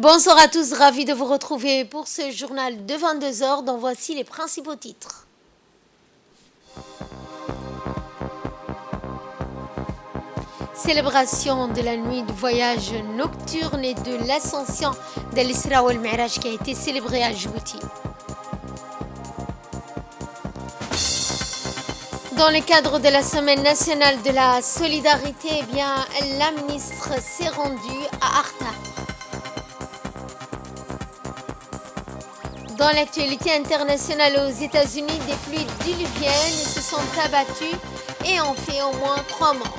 Bonsoir à tous, ravi de vous retrouver pour ce journal de 22 heures dont voici les principaux titres. Célébration de la nuit du voyage nocturne et de l'ascension de l'Isra wal Mi'raj qui a été célébrée à Djibouti. Dans le cadre de la Semaine nationale de la solidarité, la ministre s'est rendue à Arta. Dans l'actualité internationale aux États-Unis, des pluies diluviennes se sont abattues et ont fait au moins 3 morts.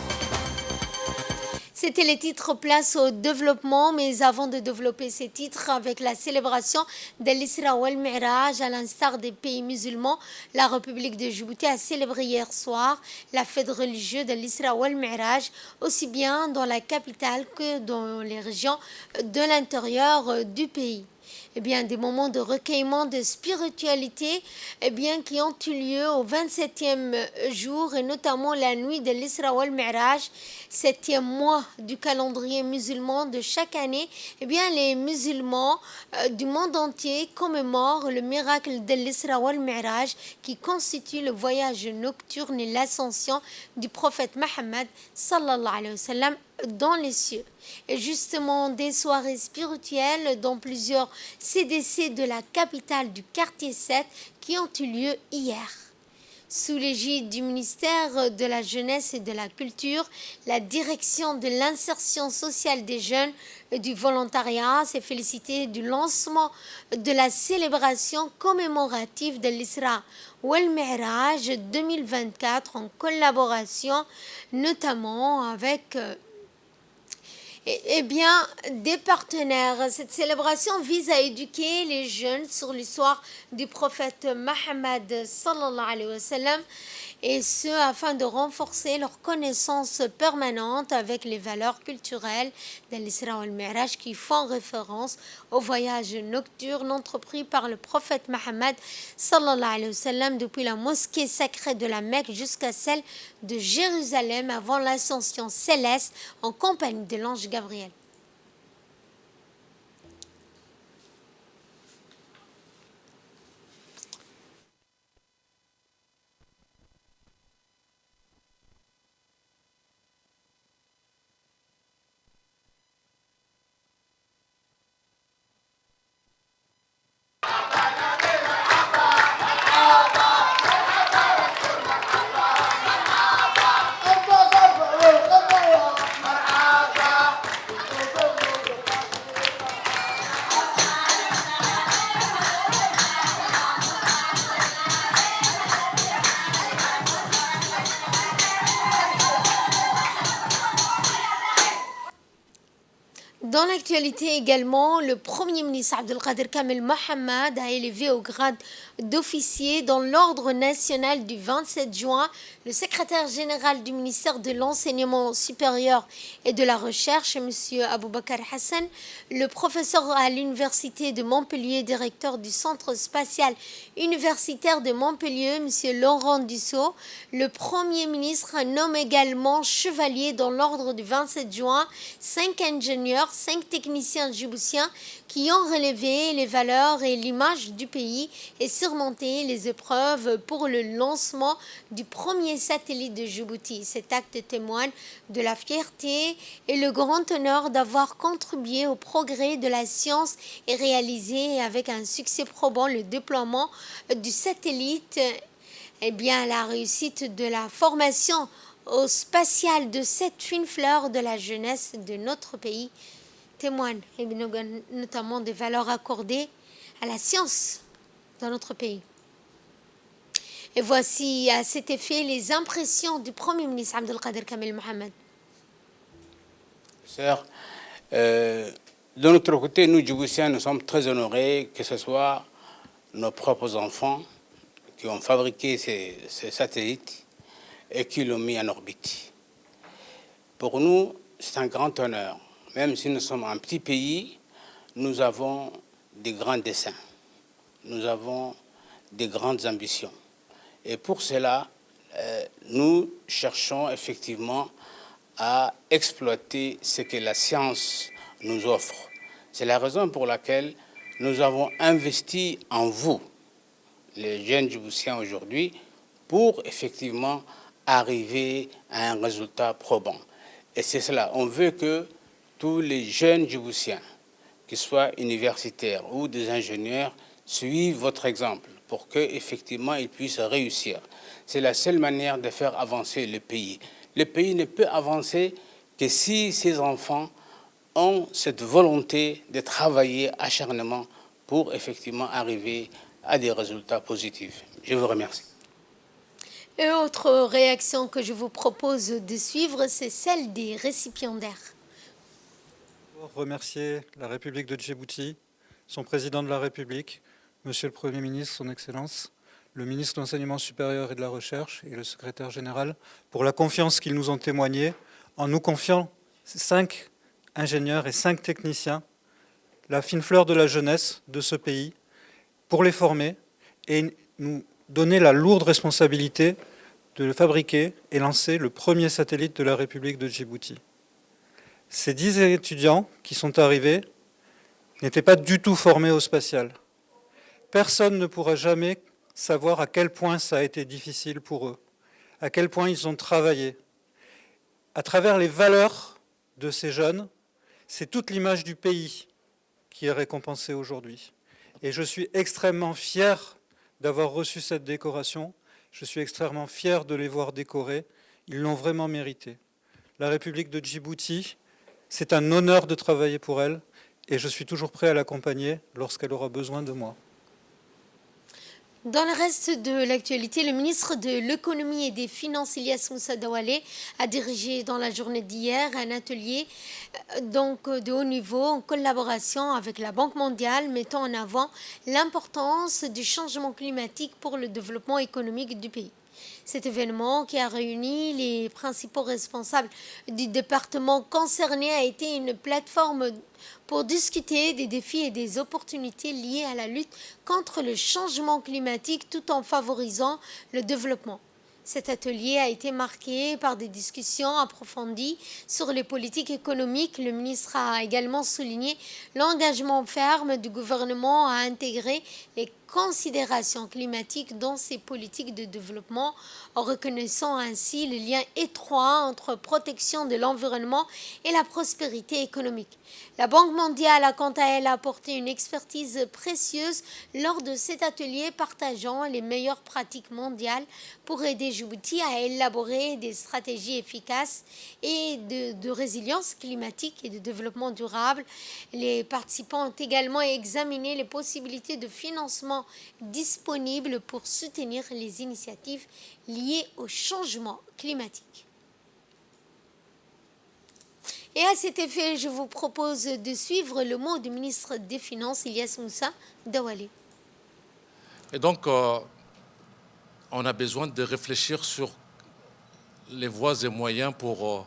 C'était les titres place au développement, mais avant de développer ces titres avec la célébration de l'Isra wal Mi'raj, à l'instar des pays musulmans, la République de Djibouti a célébré hier soir la fête religieuse de l'Isra wal Mi'raj, aussi bien dans la capitale que dans les régions de l'intérieur du pays. Des moments de recueillement de spiritualité qui ont eu lieu au 27e jour et notamment la nuit de l'Isra wal Mi'raj, 7e mois du calendrier musulman de chaque année. Les musulmans du monde entier commémorent le miracle de l'Isra wal Mi'raj qui constitue le voyage nocturne et l'ascension du prophète Mohammed sallallahu alayhi wa sallam dans les cieux. Et justement, des soirées spirituelles dans plusieurs CDC de la capitale du quartier 7 qui ont eu lieu hier. Sous l'égide du ministère de la Jeunesse et de la Culture, la direction de l'insertion sociale des jeunes et du volontariat s'est félicitée du lancement de la célébration commémorative de l'Isra wal Mi'raj 2024 en collaboration notamment avec des partenaires. Cette célébration vise à éduquer les jeunes sur l'histoire du prophète Mohammed sallallahu alayhi wa sallam, et ce afin de renforcer leur connaissance permanente avec les valeurs culturelles de l'Isra wal Mi'raj qui font référence au voyage nocturne entrepris par le prophète Mohammed sallallahu alayhi wa sallam depuis la mosquée sacrée de la Mecque jusqu'à celle de Jérusalem avant l'ascension céleste en compagnie de l'ange Gabriel. Dans l'actualité également, le Premier ministre Abdelkader Kamel Mohamed a élevé au grade d'officier dans l'ordre national du 27 juin le secrétaire général du ministère de l'Enseignement supérieur et de la Recherche, M. Aboubakar Hassan, le professeur à l'Université de Montpellier, directeur du Centre spatial universitaire de Montpellier, M. Laurent Dussault. Le Premier ministre nomme également chevalier dans l'ordre du 27 juin 5 ingénieurs, 5 techniciens djiboutiens qui ont relevé les valeurs et l'image du pays et surmonté les épreuves pour le lancement du premier satellite de Djibouti. Cet acte témoigne de la fierté et le grand honneur d'avoir contribué au progrès de la science et réalisé avec un succès probant le déploiement du satellite, la réussite de la formation au spatial de cette fine fleur de la jeunesse de notre pays témoigne notamment des valeurs accordées à la science dans notre pays. Et voici à cet effet les impressions du Premier ministre Abdelkader Kamel Mohamed. Sœur, de notre côté, nous, Djiboutiens, nous sommes très honorés que ce soit nos propres enfants qui ont fabriqué ces satellites et qui l'ont mis en orbite. Pour nous, c'est un grand honneur. Même si nous sommes un petit pays, nous avons des grands desseins. Nous avons des grandes ambitions. Et pour cela, nous cherchons effectivement à exploiter ce que la science nous offre. C'est la raison pour laquelle nous avons investi en vous, les jeunes Djiboutiens aujourd'hui, pour effectivement arriver à un résultat probant. Et c'est cela, on veut que tous les jeunes Djiboutiens, qu'ils soient universitaires ou des ingénieurs, suivent votre exemple pour qu'effectivement ils puissent réussir. C'est la seule manière de faire avancer le pays. Le pays ne peut avancer que si ses enfants ont cette volonté de travailler acharnement pour effectivement arriver à des résultats positifs. Je vous remercie. Et autre réaction que je vous propose de suivre, c'est celle des récipiendaires. Pour remercier la République de Djibouti, son président de la République, Monsieur le Premier ministre, son Excellence, le ministre de l'Enseignement supérieur et de la Recherche et le secrétaire général pour la confiance qu'ils nous ont témoignée en nous confiant 5 ingénieurs et 5 techniciens, la fine fleur de la jeunesse de ce pays, pour les former et nous donner la lourde responsabilité de fabriquer et lancer le premier satellite de la République de Djibouti. Ces 10 étudiants qui sont arrivés n'étaient pas du tout formés au spatial. Personne ne pourra jamais savoir à quel point ça a été difficile pour eux, à quel point ils ont travaillé. À travers les valeurs de ces jeunes, c'est toute l'image du pays qui est récompensée aujourd'hui. Et je suis extrêmement fier d'avoir reçu cette décoration. Je suis extrêmement fier de les voir décorés. Ils l'ont vraiment mérité. La République de Djibouti, c'est un honneur de travailler pour elle et je suis toujours prêt à l'accompagner lorsqu'elle aura besoin de moi. Dans le reste de l'actualité, le ministre de l'Économie et des Finances, Ilyas Moussa Dawalé, a dirigé dans la journée d'hier un atelier de haut niveau en collaboration avec la Banque mondiale, mettant en avant l'importance du changement climatique pour le développement économique du pays. Cet événement, qui a réuni les principaux responsables du département concerné, a été une plateforme pour discuter des défis et des opportunités liées à la lutte contre le changement climatique tout en favorisant le développement. Cet atelier a été marqué par des discussions approfondies sur les politiques économiques. Le ministre a également souligné l'engagement ferme du gouvernement à intégrer les considérations climatiques dans ses politiques de développement, en reconnaissant ainsi le lien étroit entre protection de l'environnement et la prospérité économique. La Banque mondiale a quant à elle apporté une expertise précieuse lors de cet atelier, partageant les meilleures pratiques mondiales pour aider Djibouti à élaborer des stratégies efficaces et de résilience climatique et de développement durable. Les participants ont également examiné les possibilités de financement disponibles pour soutenir les initiatives liées au changement climatique. Et à cet effet, je vous propose de suivre le mot du ministre des Finances, Ilyas Moussa Dawalé. Et donc, on a besoin de réfléchir sur les voies et moyens pour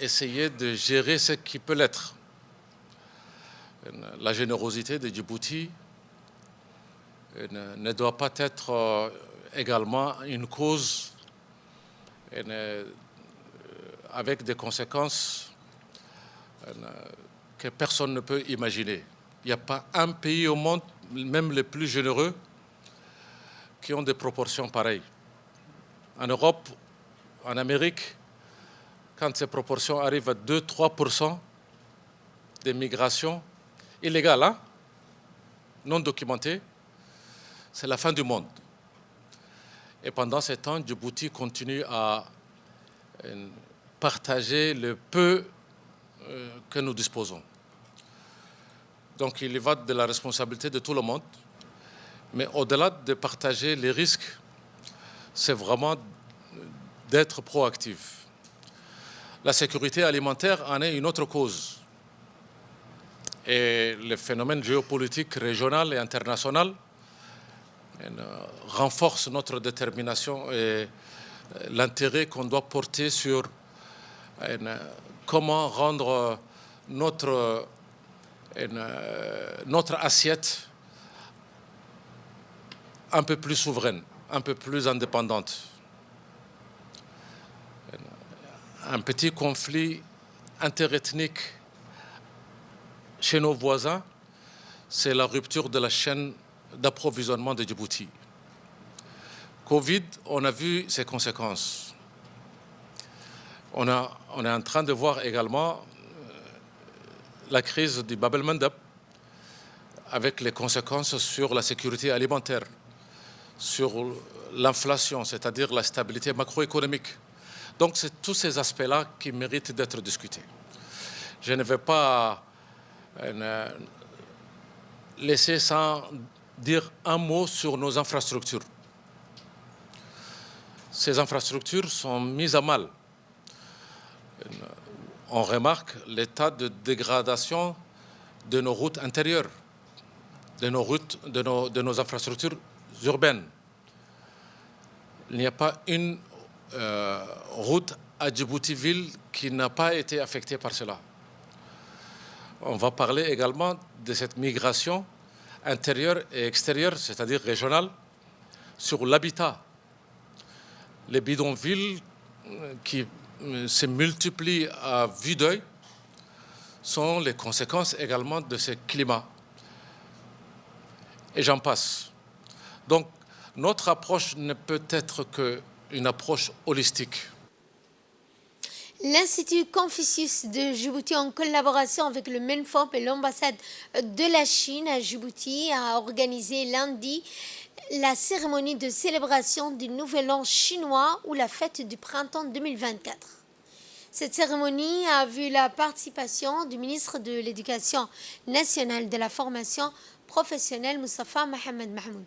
essayer de gérer ce qui peut l'être. La générosité de Djibouti ne doit pas être également une cause avec des conséquences que personne ne peut imaginer. Il n'y a pas un pays au monde, même les plus généreux, qui ont des proportions pareilles. En Europe, en Amérique, quand ces proportions arrivent à 2-3% des migrations illégales, hein, non documentées, c'est la fin du monde. Et pendant ce temps, Djibouti continue à partager le peu que nous disposons. Donc il y va de la responsabilité de tout le monde, mais au-delà de partager les risques, c'est vraiment d'être proactif. La sécurité alimentaire en est une autre cause. Et le phénomène géopolitique régional et international renforce notre détermination et l'intérêt qu'on doit porter sur comment rendre notre assiette un peu plus souveraine, un peu plus indépendante. Un petit conflit interethnique chez nos voisins, c'est la rupture de la chaîne d'approvisionnement de Djibouti. Covid, on a vu ses conséquences. On est en train de voir également la crise du Bab el-Mandeb avec les conséquences sur la sécurité alimentaire, sur l'inflation, c'est-à-dire la stabilité macroéconomique. Donc, c'est tous ces aspects-là qui méritent d'être discutés. Je ne vais pas laisser sans dire un mot sur nos infrastructures. Ces infrastructures sont mises à mal. On remarque l'état de dégradation de nos routes intérieures, de nos infrastructures urbaines. Il n'y a pas une route à Djibouti-Ville qui n'a pas été affectée par cela. On va parler également de cette migration intérieure et extérieure, c'est-à-dire régionale, sur l'habitat. Les bidonvilles qui se multiplient à vue d'œil sont les conséquences également de ce climat. Et j'en passe. Donc, notre approche ne peut être qu'une approche holistique. L'Institut Confucius de Djibouti, en collaboration avec le MENFOP et l'ambassade de la Chine à Djibouti, a organisé lundi la cérémonie de célébration du Nouvel An chinois ou la fête du printemps 2024. Cette cérémonie a vu la participation du ministre de l'Éducation nationale de la formation professionnelle, Moustapha Mohamed Mahmoud.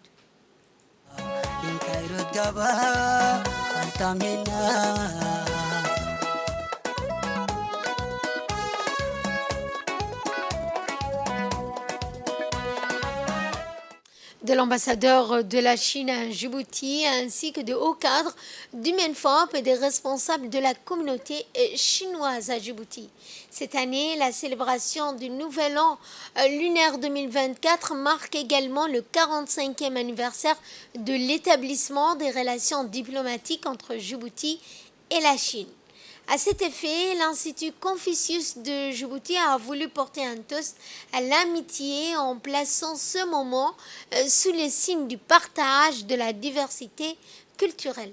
De l'ambassadeur de la Chine à Djibouti, ainsi que de hauts cadres du MENFOP et des responsables de la communauté chinoise à Djibouti. Cette année, la célébration du Nouvel An lunaire 2024 marque également le 45e anniversaire de l'établissement des relations diplomatiques entre Djibouti et la Chine. À cet effet, l'Institut Confucius de Djibouti a voulu porter un toast à l'amitié en plaçant ce moment sous le signe du partage de la diversité culturelle.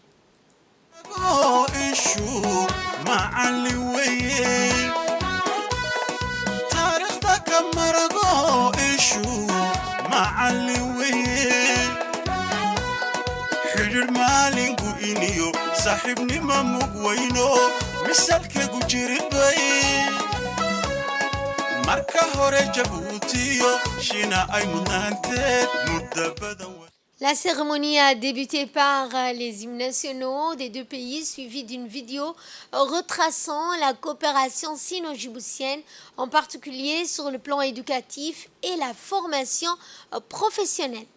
La cérémonie a débuté par les hymnes nationaux des deux pays, suivi d'une vidéo retraçant la coopération sino-djiboutienne, en particulier sur le plan éducatif et la formation professionnelle.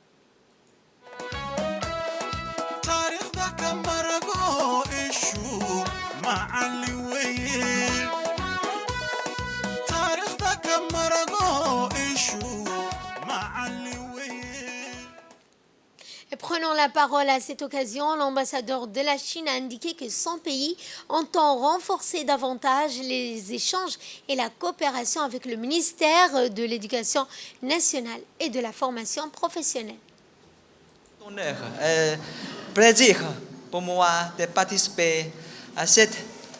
Et prenant la parole à cette occasion, l'ambassadeur de la Chine a indiqué que son pays entend renforcer davantage les échanges et la coopération avec le ministère de l'Éducation nationale et de la formation professionnelle. Honneur et plaisir pour moi de participer à cette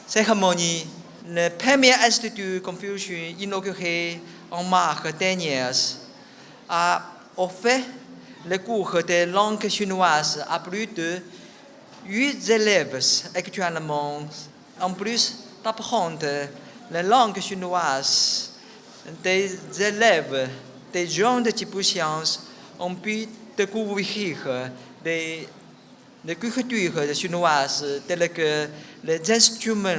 cérémonie. Le premier institut Confucius inauguré en mars dernier a offert le cours de langue chinoise à plus de 8 élèves actuellement. En plus d'apprendre la langue chinoise, des élèves, des jeunes djiboutiens ont pu découvrir des cultures chinoises telles que les instruments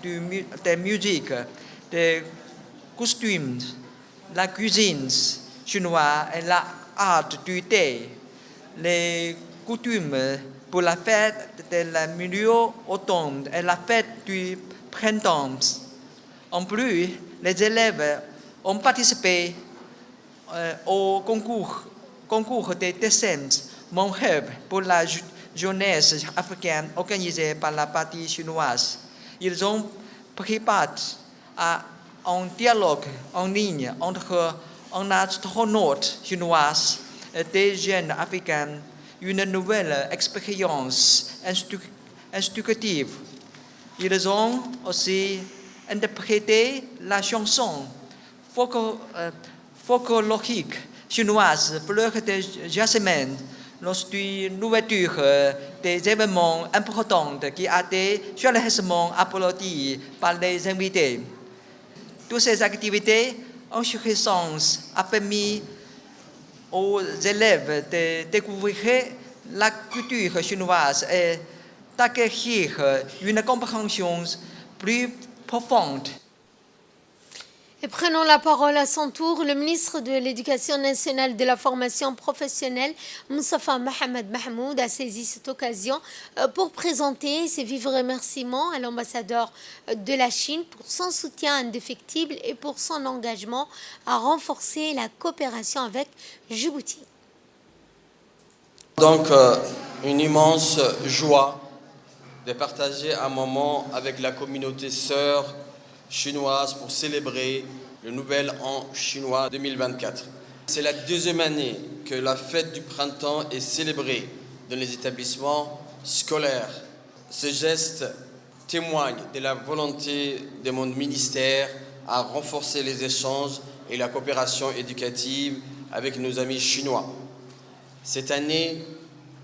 de musique, des costumes, la cuisine chinoise et l'art du thé, les coutumes pour la fête de la milieu-automne et la fête du printemps. En plus, les élèves ont participé au concours de dessin Mon rêve pour la jeunesse africaine organisé par la partie chinoise. Ils ont pris part à en dialogue en ligne entre un astronaute chinois et des jeunes africains, une nouvelle expérience instructive. Ils ont aussi interprété la chanson folklorique chinoise Fleur de jasmin lors d'une ouverture des événements importants qui a été chaleureusement applaudi par les invités. Toutes ces activités enrichissantes ont permis aux élèves de découvrir la culture chinoise et d'acquérir une compréhension plus profonde. Et prenons la parole à son tour, le ministre de l'Éducation nationale et de la formation professionnelle, Moustapha Mohamed Mahmoud, a saisi cette occasion pour présenter ses vifs remerciements à l'ambassadeur de la Chine pour son soutien indéfectible et pour son engagement à renforcer la coopération avec Djibouti. Donc, une immense joie de partager un moment avec la communauté sœur chinoise pour célébrer le Nouvel An chinois 2024. C'est la deuxième année que la fête du printemps est célébrée dans les établissements scolaires. Ce geste témoigne de la volonté de mon ministère à renforcer les échanges et la coopération éducative avec nos amis chinois. Cette année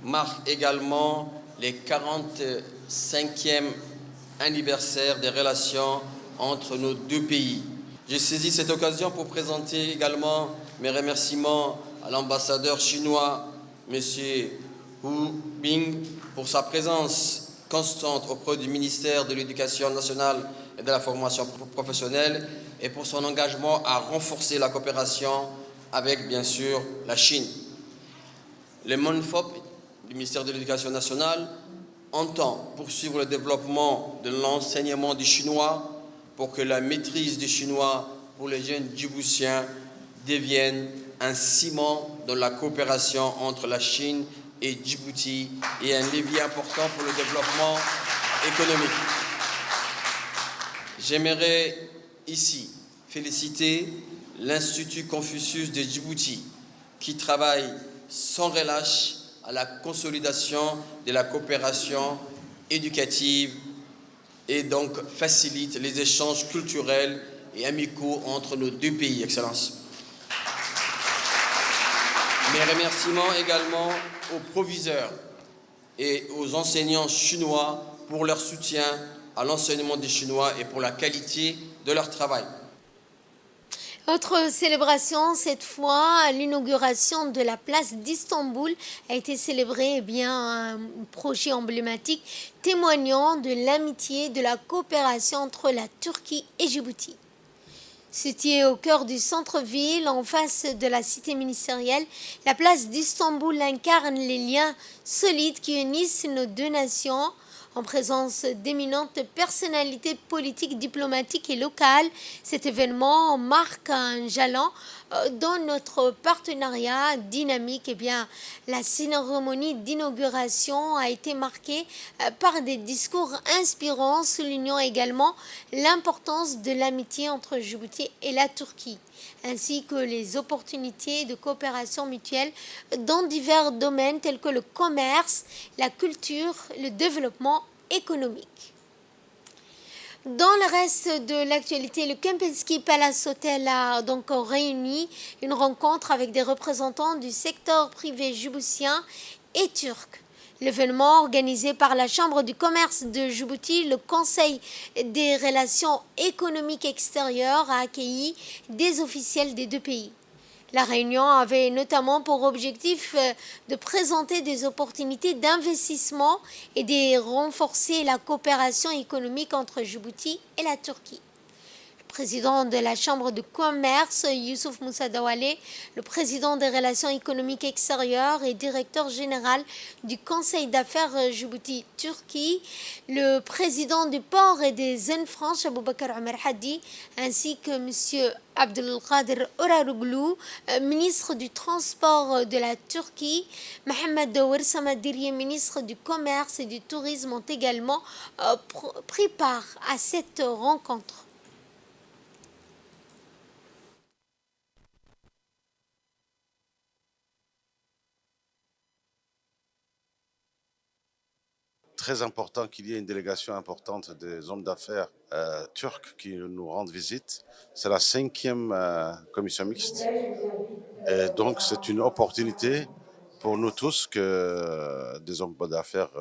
marque également les 45e anniversaire des relations entre nos deux pays. J'ai saisi cette occasion pour présenter également mes remerciements à l'ambassadeur chinois, M. Hu Bing, pour sa présence constante auprès du ministère de l'Éducation nationale et de la formation professionnelle et pour son engagement à renforcer la coopération avec, bien sûr, la Chine. Le MONFOP du ministère de l'Éducation nationale entend poursuivre le développement de l'enseignement du chinois pour que la maîtrise du chinois pour les jeunes djiboutiens devienne un ciment dans la coopération entre la Chine et Djibouti et un levier important pour le développement économique. J'aimerais ici féliciter l'Institut Confucius de Djibouti qui travaille sans relâche à la consolidation de la coopération éducative et donc facilite les échanges culturels et amicaux entre nos deux pays, Excellence. Mes remerciements également aux proviseurs et aux enseignants chinois pour leur soutien à l'enseignement des chinois et pour la qualité de leur travail. Autre célébration, cette fois, l'inauguration de la place d'Istanbul a été célébrée, un projet emblématique témoignant de l'amitié et de la coopération entre la Turquie et Djibouti. Située au cœur du centre-ville, en face de la cité ministérielle, la place d'Istanbul incarne les liens solides qui unissent nos deux nations. En présence d'éminentes personnalités politiques, diplomatiques et locales, cet événement marque un jalon dans notre partenariat dynamique. La cérémonie d'inauguration a été marquée par des discours inspirants, soulignant également l'importance de l'amitié entre Djibouti et la Turquie, ainsi que les opportunités de coopération mutuelle dans divers domaines tels que le commerce, la culture, le développement économique. Dans le reste de l'actualité, le Kempinski Palace Hotel a donc réuni une rencontre avec des représentants du secteur privé djiboutien et turc. L'événement organisé par la Chambre du commerce de Djibouti, le Conseil des relations économiques extérieures, a accueilli des officiels des deux pays. La réunion avait notamment pour objectif de présenter des opportunités d'investissement et de renforcer la coopération économique entre Djibouti et la Turquie. Le président de la Chambre de commerce, Youssouf Moussa Dawale, le président des relations économiques extérieures et directeur général du Conseil d'affaires Djibouti-Turquie, le président du port et des zones franches, Aboubakar Omer Hadi, ainsi que M. Abdelkader Oraroglou, ministre du Transport de la Turquie, Mohamed Ouersama Dirye, ministre du Commerce et du Tourisme, ont également pris part à cette rencontre. très important qu'il y ait une délégation importante des hommes d'affaires turcs qui nous rendent visite. C'est la 5e commission mixte. Et donc, c'est une opportunité pour nous tous que des hommes d'affaires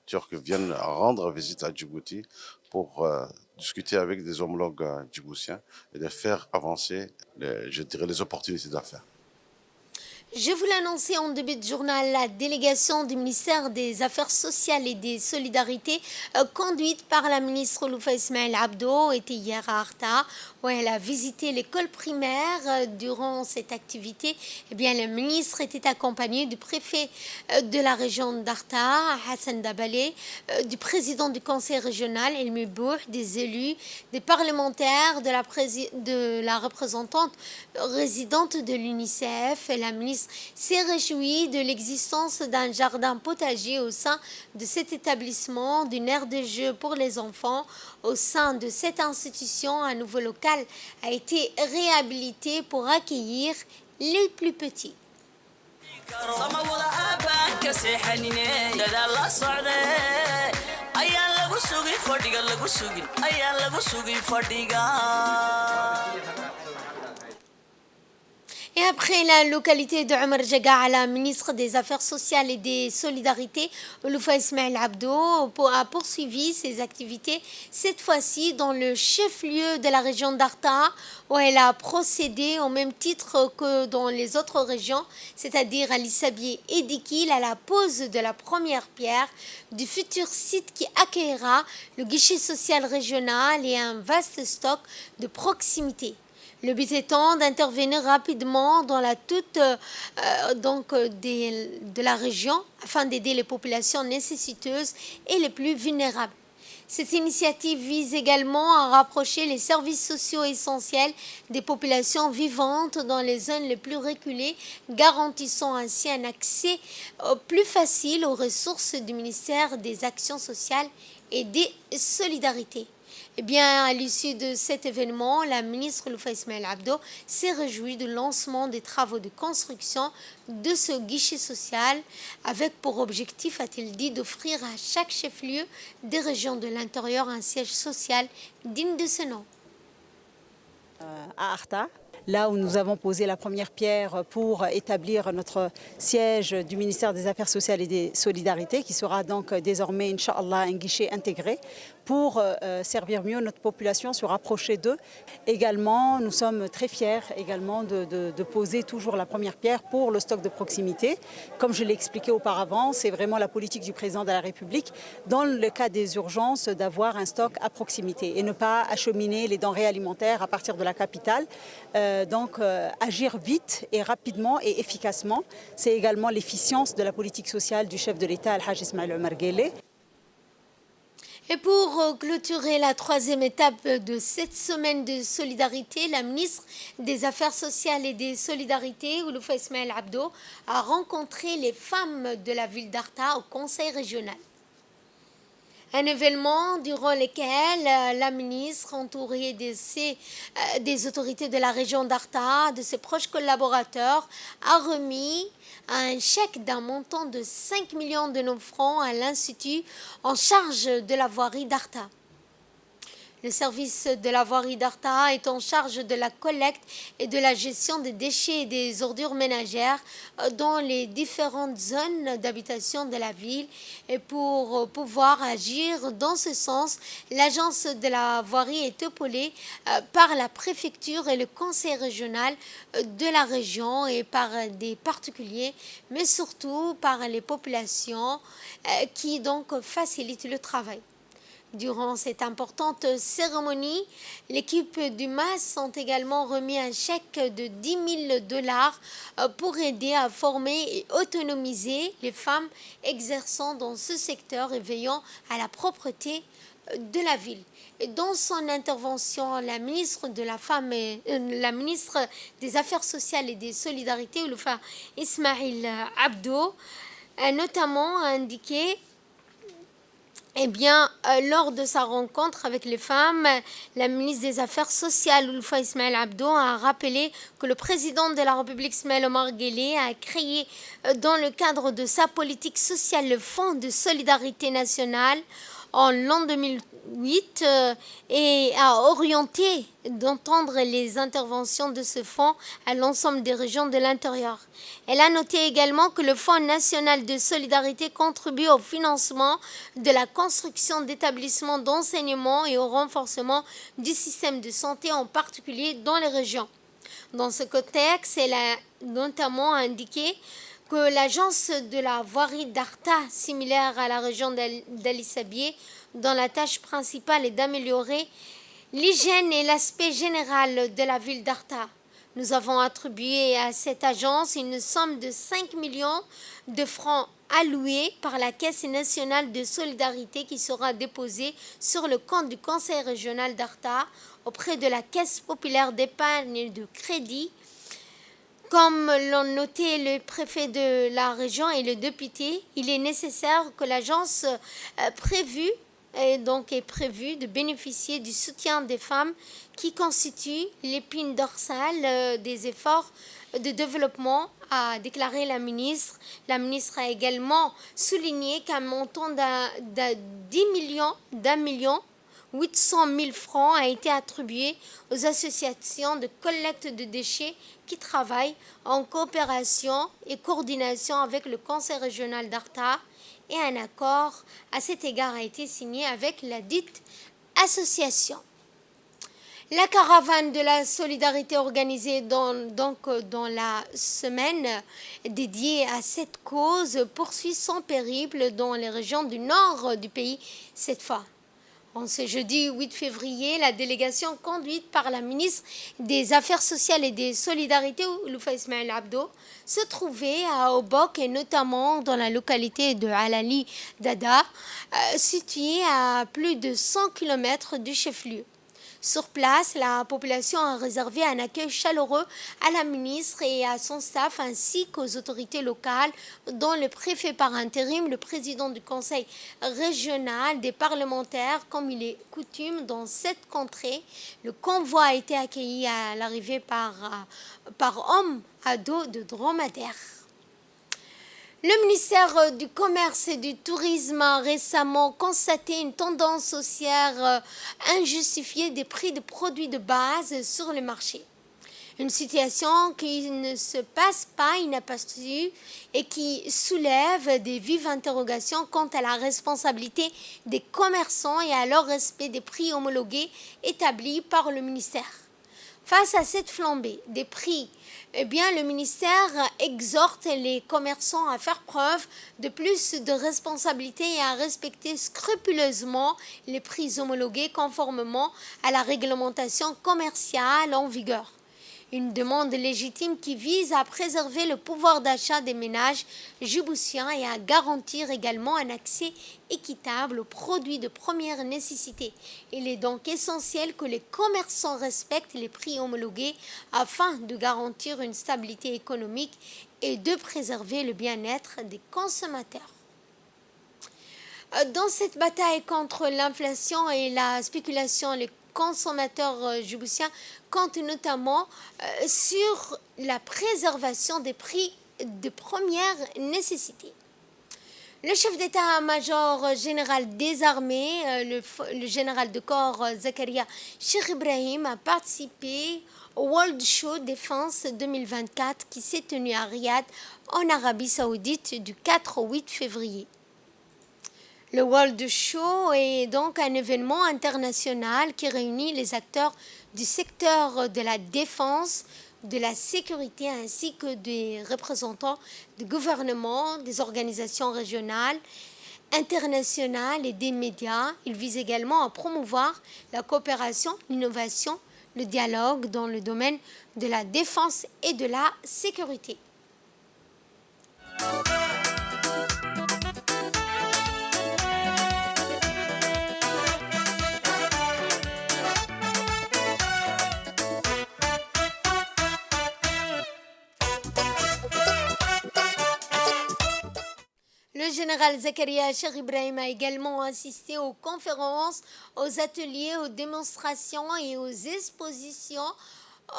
turcs viennent rendre visite à Djibouti pour discuter avec des homologues djiboutiens et de faire avancer, je dirais, les opportunités d'affaires. Je vous l'annonçais en début de journal, la délégation du ministère des Affaires sociales et des Solidarités, conduite par la ministre Loufa Ismail Abdo, était hier à Arta, où elle a visité l'école primaire. Durant cette activité, eh bien, le ministre était accompagné du préfet de la région d'Arta, Hassan Dabalé, du président du conseil régional, Elmi Bouh, des élus, des parlementaires, de la représentante résidente de l'UNICEF. La ministre s'est réjouie de l'existence d'un jardin potager au sein de cet établissement, d'une aire de jeu pour les enfants. Au sein de cette institution, un nouveau local a été réhabilité pour accueillir les plus petits. Et après la localité de Omar Jaga, la ministre des Affaires sociales et des Solidarités, Loufa Ismail Abdo, a poursuivi ses activités, cette fois-ci dans le chef-lieu de la région d'Arta, où elle a procédé au même titre que dans les autres régions, c'est-à-dire à Lissabié et Dikil, à la pose de la première pierre du futur site qui accueillera le guichet social régional et un vaste stock de proximité. Le but étant d'intervenir rapidement dans la de la région afin d'aider les populations nécessiteuses et les plus vulnérables. Cette initiative vise également à rapprocher les services sociaux essentiels des populations vivantes dans les zones les plus reculées, garantissant ainsi un accès plus facile aux ressources du ministère des Actions sociales et des Solidarités. Eh bien, à l'issue de cet événement, la ministre Loufa Ismail Abdo s'est réjouie du lancement des travaux de construction de ce guichet social avec pour objectif, a-t-il dit, d'offrir à chaque chef-lieu des régions de l'intérieur un siège social digne de ce nom. À Arta, là où nous avons posé la première pierre pour établir notre siège du ministère des Affaires sociales et des Solidarités, qui sera donc désormais, Inch'Allah, un guichet intégré pour servir mieux notre population, se rapprocher d'eux. Également, nous sommes très fiers également de poser toujours la première pierre pour le stock de proximité. Comme je l'ai expliqué auparavant, c'est vraiment la politique du président de la République, dans le cas des urgences, d'avoir un stock à proximité et ne pas acheminer les denrées alimentaires à partir de la capitale. Agir vite et rapidement et efficacement, c'est également l'efficience de la politique sociale du chef de l'État, Al-Hajj Ismail Omar Guelleh. Et pour clôturer la troisième étape de cette semaine de solidarité, la ministre des Affaires sociales et des Solidarités, Loufa Ismail Abdo, a rencontré les femmes de la ville d'Arta au conseil régional. Un événement durant lequel la ministre, entourée des autorités de la région d'Arta, de ses proches collaborateurs, a remis un chèque d'un montant de 5 millions de nos francs à l'Institut en charge de la voirie d'Arta. Le service de la voirie d'Arta est en charge de la collecte et de la gestion des déchets et des ordures ménagères dans les différentes zones d'habitation de la ville. Et pour pouvoir agir dans ce sens, l'agence de la voirie est épaulée par la préfecture et le conseil régional de la région et par des particuliers, mais surtout par les populations qui donc facilitent le travail. Durant cette importante cérémonie, l'équipe du MAS ont également remis un chèque de 10 000 $ pour aider à former et autonomiser les femmes exerçant dans ce secteur et veillant à la propreté de la ville. Et dans son intervention, la ministre des Affaires sociales et des Solidarités, Loufa Ismail Abdo, a notamment indiqué Lors de sa rencontre avec les femmes, la ministre des Affaires sociales, Ulfa Ismaël Abdo, a rappelé que le président de la République, Ismaël Omar Guelleh, a créé dans le cadre de sa politique sociale le Fonds de solidarité nationale en l'an 2008 et a orienté d'entendre les interventions de ce fonds à l'ensemble des régions de l'intérieur. Elle a noté également que le Fonds national de solidarité contribue au financement de la construction d'établissements d'enseignement et au renforcement du système de santé, en particulier dans les régions. Dans ce contexte, elle a notamment indiqué que l'agence de la voirie d'Arta, similaire à la région d'Ali Sabieh, dont la tâche principale est d'améliorer l'hygiène et l'aspect général de la ville d'Arta. Nous avons attribué à cette agence une somme de 5 millions de francs alloués par la Caisse nationale de solidarité qui sera déposée sur le compte du Conseil régional d'Arta auprès de la Caisse populaire d'épargne et de crédit. Comme l'ont noté le préfet de la région et le député, il est nécessaire que l'agence est prévue de bénéficier du soutien des femmes qui constituent l'épine dorsale des efforts de développement, a déclaré la ministre. La ministre a également souligné qu'un montant d'un million 800 000 francs a été attribué aux associations de collecte de déchets qui travaillent en coopération et coordination avec le Conseil régional d'Arta, et un accord à cet égard a été signé avec la dite association. La caravane de la solidarité organisée dans la semaine dédiée à cette cause poursuit son périple dans les régions du nord du pays cette fois. En ce jeudi 8 février, la délégation conduite par la ministre des Affaires sociales et des Solidarités, Ulfa Ismaël Abdo, se trouvait à Obok et notamment dans la localité de Alali Dada, située à plus de 100 km du chef-lieu. Sur place, la population a réservé un accueil chaleureux à la ministre et à son staff ainsi qu'aux autorités locales, dont le préfet par intérim, le président du conseil régional, des parlementaires, comme il est coutume dans cette contrée. Le convoi a été accueilli à l'arrivée par hommes à dos de dromadaire. Le ministère du Commerce et du Tourisme a récemment constaté une tendance haussière injustifiée des prix de produits de base sur le marché. Une situation qui ne se passe pas inaperçue et qui soulève des vives interrogations quant à la responsabilité des commerçants et à leur respect des prix homologués établis par le ministère. Face à cette flambée des prix, le ministère exhorte les commerçants à faire preuve de plus de responsabilité et à respecter scrupuleusement les prix homologués conformément à la réglementation commerciale en vigueur. Une demande légitime qui vise à préserver le pouvoir d'achat des ménages djiboutiens et à garantir également un accès équitable aux produits de première nécessité. Il est donc essentiel que les commerçants respectent les prix homologués afin de garantir une stabilité économique et de préserver le bien-être des consommateurs. Dans cette bataille contre l'inflation et la spéculation, les consommateurs djiboutiens comptent notamment sur la préservation des prix de première nécessité. Le chef d'état-major général des armées, le général de corps Zakaria Cheikh Ibrahim, a participé au World Show Défense 2024 qui s'est tenu à Riyad, en Arabie Saoudite, du 4 au 8 février. Le World Show est donc un événement international qui réunit les acteurs du secteur de la défense, de la sécurité ainsi que des représentants du gouvernement, des organisations régionales, internationales et des médias. Il vise également à promouvoir la coopération, l'innovation, le dialogue dans le domaine de la défense et de la sécurité. Le Le général Zakaria Cheikh Ibrahim a également assisté aux conférences, aux ateliers, aux démonstrations et aux expositions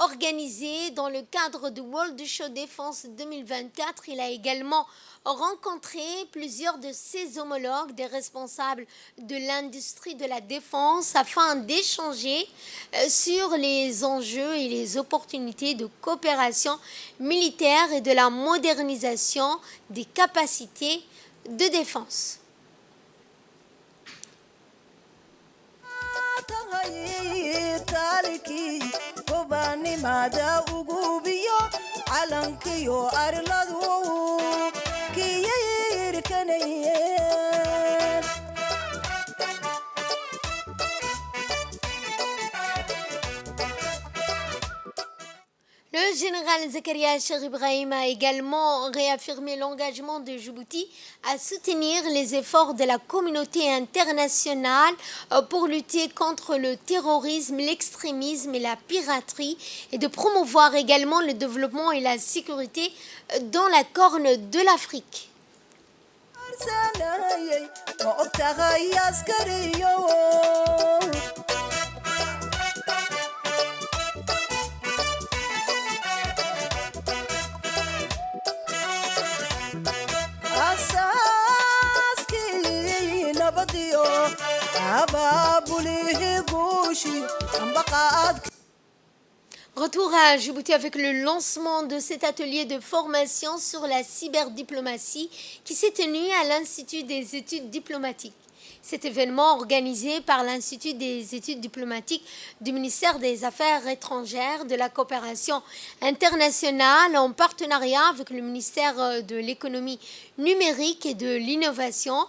organisées dans le cadre du World Show Défense 2024. Il a également rencontré plusieurs de ses homologues, des responsables de l'industrie de la défense, afin d'échanger sur les enjeux et les opportunités de coopération militaire et de la modernisation des capacités de défense. Le général Zakaria Cheikh Ibrahim a également réaffirmé l'engagement de Djibouti à soutenir les efforts de la communauté internationale pour lutter contre le terrorisme, l'extrémisme et la piraterie et de promouvoir également le développement et la sécurité dans la Corne de l'Afrique. Retour à Djibouti avec le lancement de cet atelier de formation sur la cyberdiplomatie qui s'est tenu à l'Institut des études diplomatiques. Cet événement organisé par l'Institut des études diplomatiques du ministère des Affaires étrangères, de la coopération internationale en partenariat avec le ministère de l'économie numérique et de l'innovation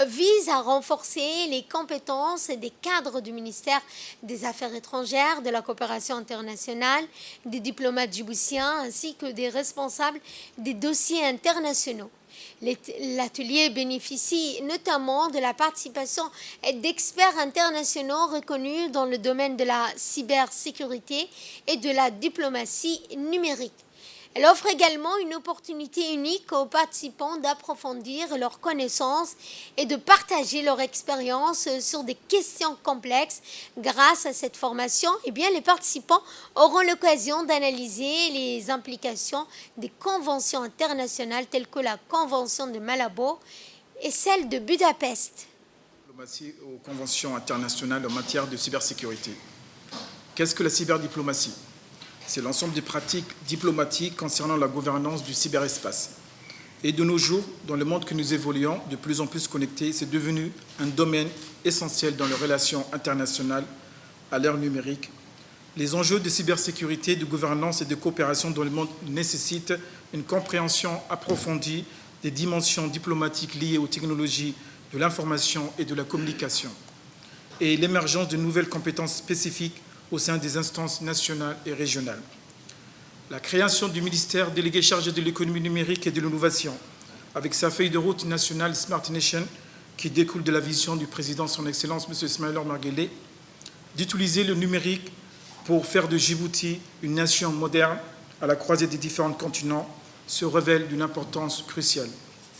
vise à renforcer les compétences des cadres du ministère des Affaires étrangères, de la coopération internationale, des diplomates djiboutiens ainsi que des responsables des dossiers internationaux. L'atelier bénéficie notamment de la participation d'experts internationaux reconnus dans le domaine de la cybersécurité et de la diplomatie numérique. Elle offre également une opportunité unique aux participants d'approfondir leurs connaissances et de partager leur expérience sur des questions complexes. Grâce à cette formation, les participants auront l'occasion d'analyser les implications des conventions internationales telles que la Convention de Malabo et celle de Budapest. Diplomatie aux conventions internationales en matière de cybersécurité. Qu'est-ce que la cyberdiplomatie ? C'est l'ensemble des pratiques diplomatiques concernant la gouvernance du cyberespace. Et de nos jours, dans le monde que nous évoluons, de plus en plus connecté, c'est devenu un domaine essentiel dans les relations internationales à l'ère numérique. Les enjeux de cybersécurité, de gouvernance et de coopération dans le monde nécessitent une compréhension approfondie des dimensions diplomatiques liées aux technologies de l'information et de la communication et l'émergence de nouvelles compétences spécifiques au sein des instances nationales et régionales. La création du ministère délégué chargé de l'économie numérique et de l'innovation, avec sa feuille de route nationale Smart Nation, qui découle de la vision du président, son Excellence, M. Ismaïla Omar Guelleh, d'utiliser le numérique pour faire de Djibouti une nation moderne à la croisée des différents continents, se révèle d'une importance cruciale.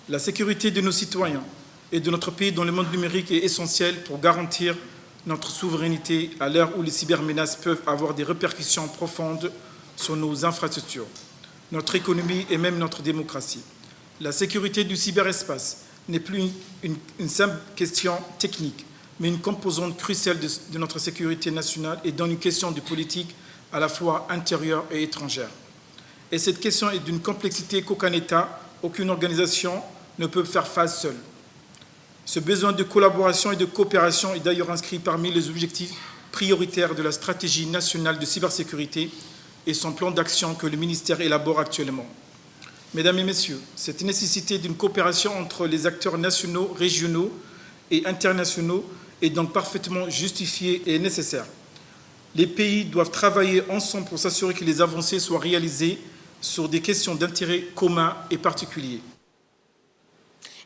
La sécurité de nos citoyens et de notre pays dans le monde numérique est essentielle pour garantir notre souveraineté à l'heure où les cybermenaces peuvent avoir des répercussions profondes sur nos infrastructures, notre économie et même notre démocratie. La sécurité du cyberespace n'est plus une simple question technique, mais une composante cruciale de notre sécurité nationale et dans une question de politique à la fois intérieure et étrangère. Et cette question est d'une complexité qu'aucun État, aucune organisation ne peut faire face seule. Ce besoin de collaboration et de coopération est d'ailleurs inscrit parmi les objectifs prioritaires de la stratégie nationale de cybersécurité et son plan d'action que le ministère élabore actuellement. Mesdames et messieurs, cette nécessité d'une coopération entre les acteurs nationaux, régionaux et internationaux est donc parfaitement justifiée et nécessaire. Les pays doivent travailler ensemble pour s'assurer que les avancées soient réalisées sur des questions d'intérêt commun et particulier.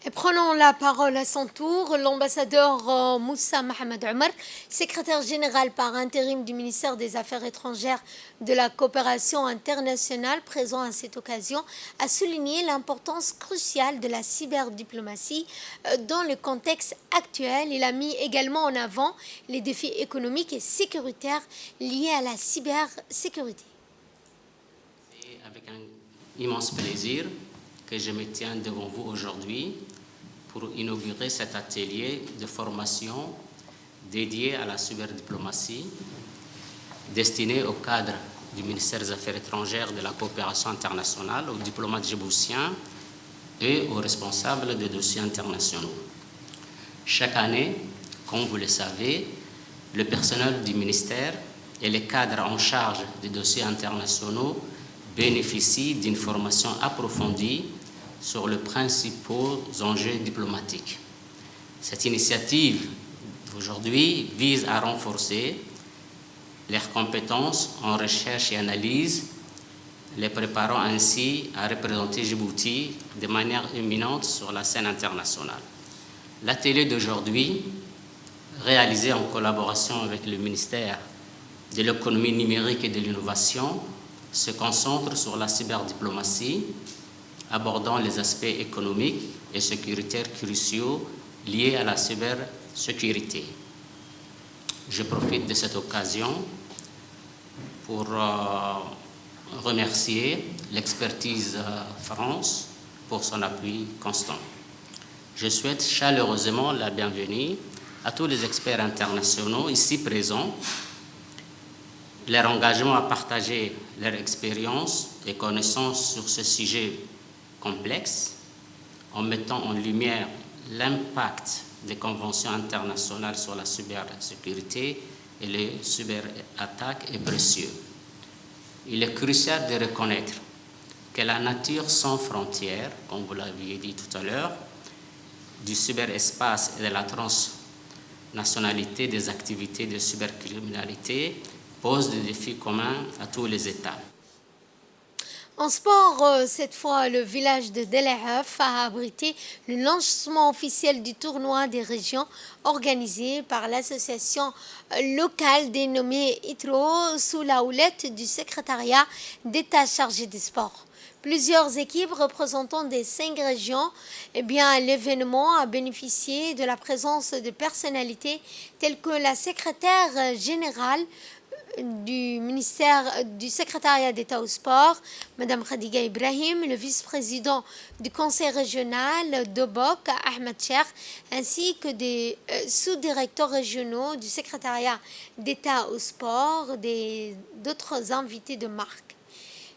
Et prenons la parole à son tour, l'ambassadeur Moussa Mohamed Omar, secrétaire général par intérim du ministère des Affaires étrangères de la coopération internationale, présent à cette occasion, a souligné l'importance cruciale de la cyberdiplomatie dans le contexte actuel. Il a mis également en avant les défis économiques et sécuritaires liés à la cybersécurité. C'est avec un immense plaisir que je me tiens devant vous aujourd'hui pour inaugurer cet atelier de formation dédié à la cyberdiplomatie, destiné au cadre du ministère des Affaires étrangères de la coopération internationale, aux diplomates djiboutiens et aux responsables des dossiers internationaux. Chaque année, comme vous le savez, le personnel du ministère et les cadres en charge des dossiers internationaux bénéficient d'une formation approfondie sur les principaux enjeux diplomatiques. Cette initiative d'aujourd'hui vise à renforcer leurs compétences en recherche et analyse, les préparant ainsi à représenter Djibouti de manière éminente sur la scène internationale. L'atelier d'aujourd'hui, réalisé en collaboration avec le ministère de l'économie numérique et de l'innovation, se concentre sur la cyberdiplomatie, abordant les aspects économiques et sécuritaires cruciaux liés à la cybersécurité. Je profite de cette occasion pour remercier l'expertise France pour son appui constant. Je souhaite chaleureusement la bienvenue à tous les experts internationaux ici présents. Leur engagement à partager leur expérience et connaissances sur ce sujet complexe, en mettant en lumière l'impact des conventions internationales sur la cybersécurité et les cyberattaques est précieux. Il est crucial de reconnaître que la nature sans frontières, comme vous l'aviez dit tout à l'heure, du cyberespace et de la transnationalité des activités de cybercriminalité pose des défis communs à tous les États. En sport, cette fois, le village de Delahaf a abrité le lancement officiel du tournoi des régions organisé par l'association locale dénommée ITRO sous la houlette du secrétariat d'État chargé des sports. Plusieurs équipes représentant des 5 régions, l'événement a bénéficié de la présence de personnalités telles que la secrétaire générale du ministère du secrétariat d'État au sport, Mme Khadiga Ibrahim, le vice-président du conseil régional d'Obok, Ahmed Cheikh, ainsi que des sous-directeurs régionaux du secrétariat d'État au sport, d'autres invités de marque.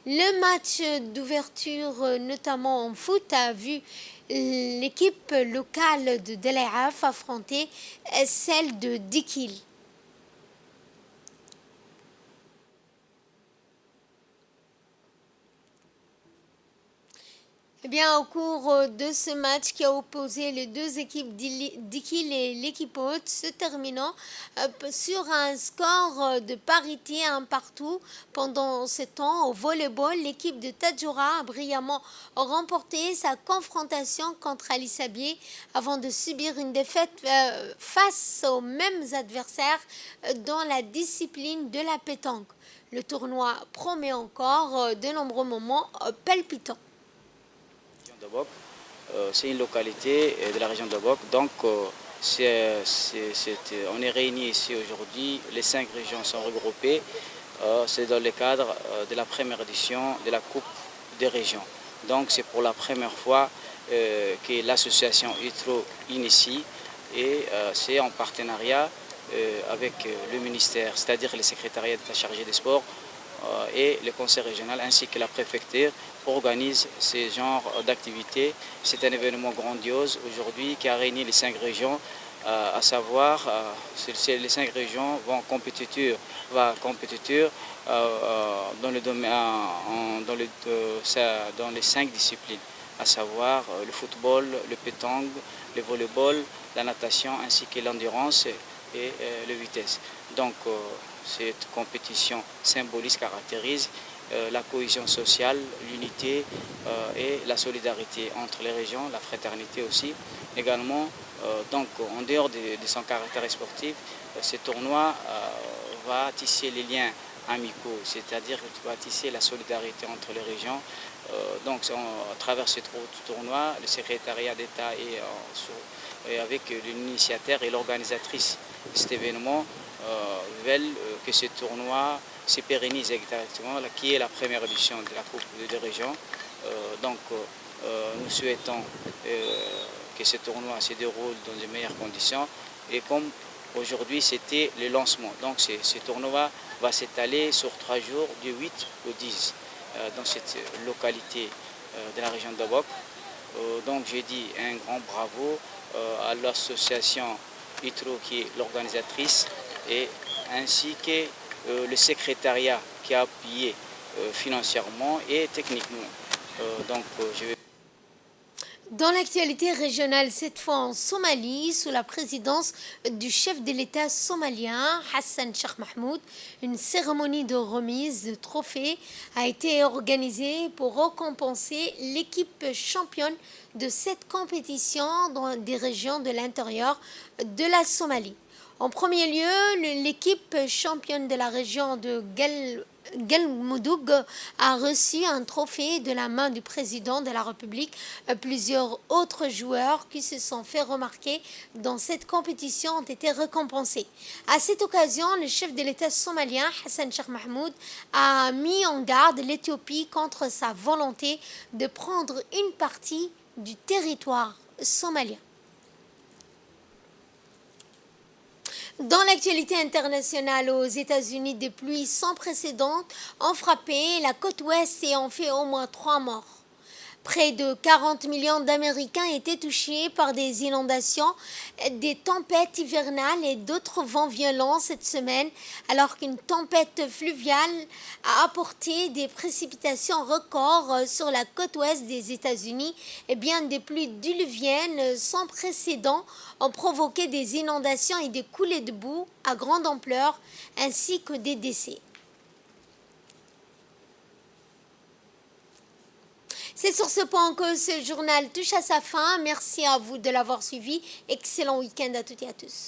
Le match d'ouverture, notamment en foot, a vu l'équipe locale de Delahaf affronter celle de Dikil. Au cours de ce match qui a opposé les deux équipes d'Ikil et l'équipe haute, se terminant sur un score de parité un partout. Pendant ce temps, au volleyball, l'équipe de Tadjoura a brillamment remporté sa confrontation contre Ali Sabier avant de subir une défaite face aux mêmes adversaires dans la discipline de la pétanque. Le tournoi promet encore de nombreux moments palpitants. C'est une localité de la région d'Obok, donc on est réunis ici aujourd'hui, les 5 régions sont regroupées, c'est dans le cadre de la première édition de la Coupe des régions. Donc c'est pour la première fois que l'association ITRO initie et c'est en partenariat avec le ministère, c'est-à-dire le secrétariat d'État chargé des sports et le conseil régional ainsi que la préfecture organise ce genre d'activités. C'est un événement grandiose aujourd'hui qui a réuni les 5 régions, à savoir les 5 régions vont compétiteur dans les 5 disciplines, à savoir le football, le pétanque, le volleyball, la natation ainsi que l'endurance et la vitesse. Donc cette compétition symbolise, caractérise la cohésion sociale, l'unité et la solidarité entre les régions, la fraternité aussi. Également, donc en dehors de son caractère sportif, ce tournoi va tisser les liens amicaux, c'est-à-dire qu'il va tisser la solidarité entre les régions. Donc à travers ce tournoi, le secrétariat d'État et avec l'initiateur et l'organisatrice de cet événement veulent que ce tournoi se pérennise exactement, qui est la première édition de la Coupe des régions. Donc nous souhaitons que ce tournoi se déroule dans de meilleures conditions et comme aujourd'hui c'était le lancement. Donc ce tournoi va s'étaler sur 3 jours du 8 au 10 dans cette localité de la région d'Obok. Donc j'ai dit un grand bravo à l'association ITRO qui est l'organisatrice et ainsi que le secrétariat qui a appuyé financièrement et techniquement. Dans l'actualité régionale, cette fois en Somalie, sous la présidence du chef de l'État somalien, Hassan Sheikh Mahmoud, une cérémonie de remise de trophées a été organisée pour récompenser l'équipe championne de cette compétition dans des régions de l'intérieur de la Somalie. En premier lieu, l'équipe championne de la région de Galmudug a reçu un trophée de la main du président de la République. Plusieurs autres joueurs qui se sont fait remarquer dans cette compétition ont été récompensés. À cette occasion, le chef de l'État somalien, Hassan Sheikh Mahmoud, a mis en garde l'Éthiopie contre sa volonté de prendre une partie du territoire somalien. Dans l'actualité internationale, aux États-Unis, des pluies sans précédent ont frappé la côte ouest et ont fait au moins 3 morts. Près de 40 millions d'Américains étaient touchés par des inondations, des tempêtes hivernales et d'autres vents violents cette semaine, alors qu'une tempête fluviale a apporté des précipitations records sur la côte ouest des États-Unis. Et bien des pluies diluviennes sans précédent ont provoqué des inondations et des coulées de boue à grande ampleur, ainsi que des décès. C'est sur ce point que ce journal touche à sa fin. Merci à vous de l'avoir suivi. Excellent week-end à toutes et à tous.